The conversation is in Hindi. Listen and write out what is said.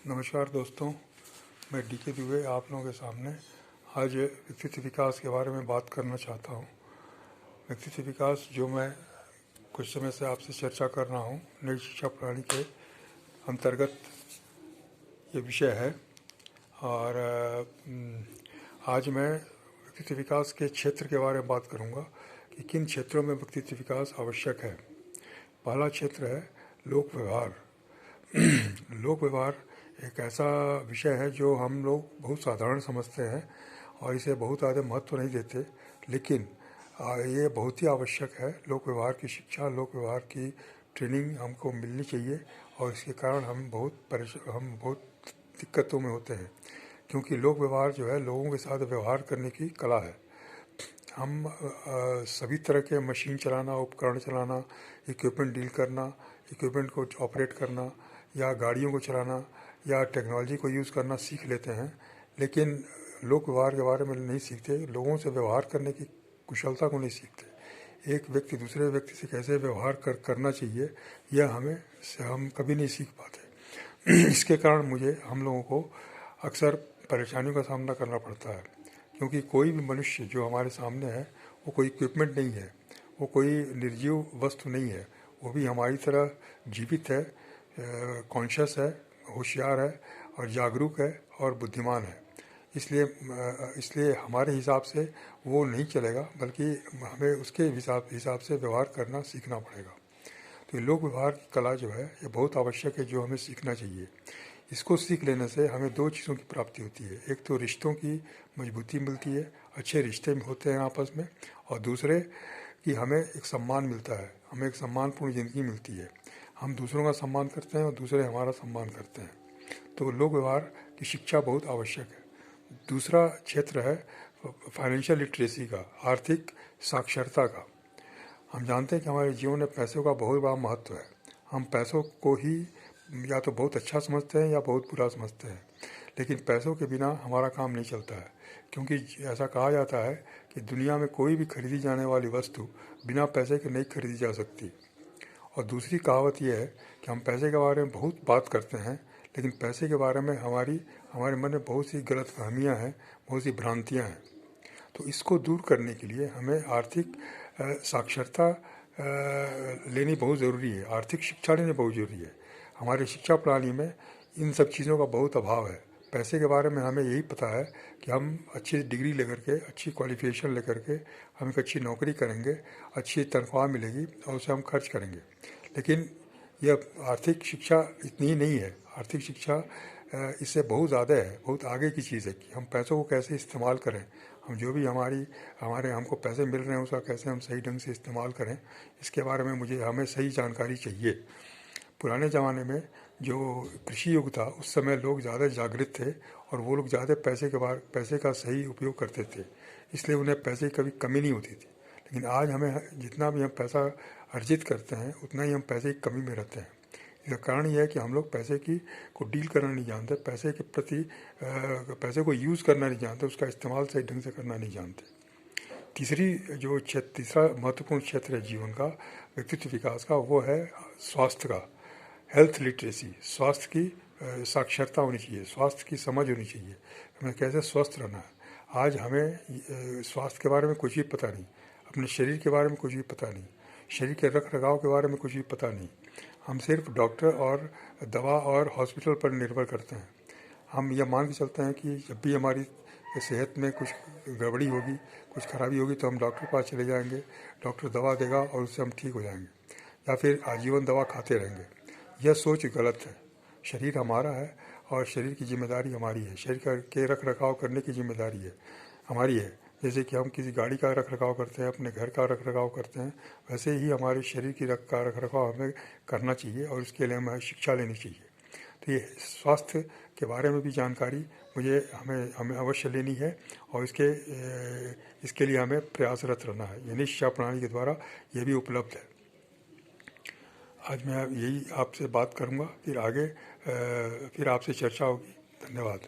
नमस्कार दोस्तों, मैं डीके दुबे आप लोगों के सामने आज व्यक्तित्व विकास के बारे में बात करना चाहता हूँ। व्यक्तित्व विकास जो मैं कुछ समय से आपसे चर्चा कर रहा हूँ, नई शिक्षा प्रणाली के अंतर्गत ये विषय है। और आज मैं व्यक्तित्व विकास के क्षेत्र के बारे में बात करूँगा कि किन क्षेत्रों में व्यक्तित्व विकास आवश्यक है। पहला क्षेत्र है लोक व्यवहार। लोक व्यवहार एक ऐसा विषय है जो हम लोग बहुत साधारण समझते हैं और इसे बहुत ज़्यादा महत्व नहीं देते, लेकिन ये बहुत ही आवश्यक है। लोक व्यवहार की शिक्षा, लोक व्यवहार की ट्रेनिंग हमको मिलनी चाहिए और इसके कारण हम बहुत दिक्कतों में होते हैं, क्योंकि लोक व्यवहार जो है लोगों के साथ व्यवहार करने की कला है। हम सभी तरह के मशीन चलाना, उपकरण चलाना, इक्विपमेंट डील करना, इक्विपमेंट को ऑपरेट करना या गाड़ियों को चलाना या टेक्नोलॉजी को यूज़ करना सीख लेते हैं, लेकिन लोक व्यवहार के बारे में नहीं सीखते। लोगों से व्यवहार करने की कुशलता को नहीं सीखते। एक व्यक्ति दूसरे व्यक्ति से कैसे व्यवहार करना चाहिए यह हम कभी नहीं सीख पाते। इसके कारण हम लोगों को अक्सर परेशानियों का सामना करना पड़ता है, क्योंकि कोई भी मनुष्य जो हमारे सामने है वो कोई इक्विपमेंट नहीं है, वो कोई निर्जीव वस्तु नहीं है। वो भी हमारी तरह जीवित है, कॉन्शियस है, होशियार है और जागरूक है और बुद्धिमान है। इसलिए हमारे हिसाब से वो नहीं चलेगा, बल्कि हमें उसके हिसाब से व्यवहार करना सीखना पड़ेगा। तो ये लोक व्यवहार की कला जो है ये बहुत आवश्यक है, जो हमें सीखना चाहिए। इसको सीख लेने से हमें दो चीज़ों की प्राप्ति होती है। एक तो रिश्तों की मजबूती मिलती है, अच्छे रिश्ते होते हैं आपस में, और दूसरे कि हमें एक सम्मान मिलता है, हमें एक सम्मानपूर्ण ज़िंदगी मिलती है। हम दूसरों का सम्मान करते हैं और दूसरे हमारा सम्मान करते हैं। तो लोक व्यवहार की शिक्षा बहुत आवश्यक है। दूसरा क्षेत्र है फाइनेंशियल लिटरेसी का, आर्थिक साक्षरता का। हम जानते हैं कि हमारे जीवन में पैसों का बहुत बड़ा महत्व है। हम पैसों को ही या तो बहुत अच्छा समझते हैं या बहुत बुरा समझते हैं, लेकिन पैसों के बिना हमारा काम नहीं चलता है। क्योंकि ऐसा कहा जाता है कि दुनिया में कोई भी खरीदी जाने वाली वस्तु बिना पैसे के नहीं खरीदी जा सकती। और दूसरी कहावत यह है कि हम पैसे के बारे में बहुत बात करते हैं, लेकिन पैसे के बारे में हमारे मन में बहुत सी गलतफहमियां हैं, बहुत सी भ्रांतियां हैं। तो इसको दूर करने के लिए हमें आर्थिक साक्षरता लेनी बहुत ज़रूरी है, आर्थिक शिक्षा लेनी बहुत ज़रूरी है। हमारी शिक्षा प्रणाली में इन सब चीज़ों का बहुत अभाव है। पैसे के बारे में हमें यही पता है कि हम अच्छी डिग्री लेकर के, अच्छी क्वालिफिकेशन लेकर के हम एक अच्छी नौकरी करेंगे, अच्छी तनख्वाह मिलेगी और उसे हम खर्च करेंगे। लेकिन यह आर्थिक शिक्षा इतनी ही नहीं है। आर्थिक शिक्षा इससे बहुत ज़्यादा है, बहुत आगे की चीज़ है कि हम पैसों को कैसे इस्तेमाल करें। हम जो भी हमको पैसे मिल रहे हैं उसका कैसे हम सही ढंग से इस्तेमाल करें, इसके बारे में हमें सही जानकारी चाहिए। पुराने ज़माने में जो कृषि युग था उस समय लोग ज़्यादा जागृत थे और वो लोग ज़्यादा पैसे का सही उपयोग करते थे, इसलिए उन्हें पैसे की कभी कमी नहीं होती थी। लेकिन आज हमें जितना भी हम पैसा अर्जित करते हैं उतना ही हम पैसे की कमी में रहते हैं। इसका कारण यह है कि हम लोग पैसे को डील करना नहीं जानते, पैसे के प्रति पैसे को यूज़ करना नहीं जानते, उसका इस्तेमाल सही ढंग से करना नहीं जानते। तीसरा महत्वपूर्ण क्षेत्र है जीवन का, व्यक्तित्व विकास का, वो है स्वास्थ्य का, हेल्थ लिटरेसी। स्वास्थ्य की साक्षरता होनी चाहिए, स्वास्थ्य की समझ होनी चाहिए, हमें कैसे स्वस्थ रहना है। आज हमें स्वास्थ्य के बारे में कुछ भी पता नहीं, अपने शरीर के बारे में कुछ भी पता नहीं, शरीर के रख रखाव के बारे में कुछ भी पता नहीं। हम सिर्फ डॉक्टर और दवा और हॉस्पिटल पर निर्भर करते हैं। हम यह मान के चलते हैं कि जब भी हमारी सेहत में कुछ गड़बड़ी होगी, कुछ खराबी होगी तो हम डॉक्टर के पास चले जाएंगे, डॉक्टर दवा देगा और उससे हम ठीक हो जाएंगे, या फिर आजीवन दवा खाते रहेंगे। यह सोच गलत है। शरीर हमारा है और शरीर की जिम्मेदारी हमारी है, शरीर के रख रखाव करने की जिम्मेदारी हमारी है। जैसे कि हम किसी गाड़ी का रख रखाव करते हैं, अपने घर का रख रखाव करते हैं, वैसे ही हमारे शरीर की रख रखाव हमें करना चाहिए और इसके लिए हमें शिक्षा लेनी चाहिए। तो ये स्वास्थ्य के बारे में भी जानकारी हमें अवश्य लेनी है और इसके लिए हमें प्रयासरत रहना है। यानी शिक्षा प्रणाली के द्वारा ये भी उपलब्ध है। आज मैं यही आपसे बात करूँगा, फिर आगे फिर आपसे चर्चा होगी। धन्यवाद।